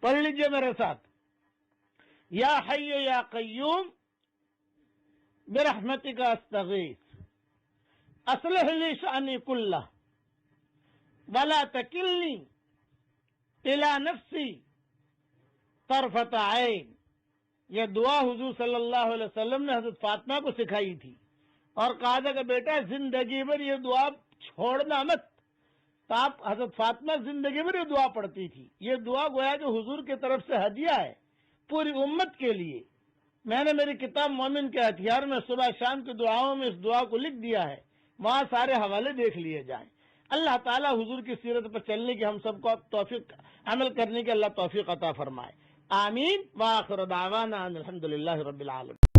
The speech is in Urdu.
پڑھ لیجئے میرے ساتھ، یا حی یا قیوم برحمتک استغیث اصلح لی شأنی کلہ ولا تکلنی الی نفسی طرفۃ عین۔ یہ دعا حضور صلی اللہ علیہ وسلم نے حضرت فاطمہ کو سکھائی تھی اور کہا تھا کہ بیٹا زندگی بھر یہ دعا چھوڑنا مت۔ تو آپ حضرت فاطمہ زندگی بھر یہ دعا پڑھتی تھی۔ یہ دعا گویا کہ حضور کی طرف سے ہدیہ ہے پوری امت کے لیے۔ میں نے میری کتاب مومن کے ہتھیار میں صبح شام کی دعاؤں میں اس دعا کو لکھ دیا ہے، وہاں سارے حوالے دیکھ لیے جائیں۔ اللہ تعالیٰ حضور کی سیرت پر چلنے کی ہم سب کو توفیق، عمل کرنے کی اللہ توفیق عطا فرمائے، آمین۔ وآخر دعوانا ان الحمدللہ رب العالمین۔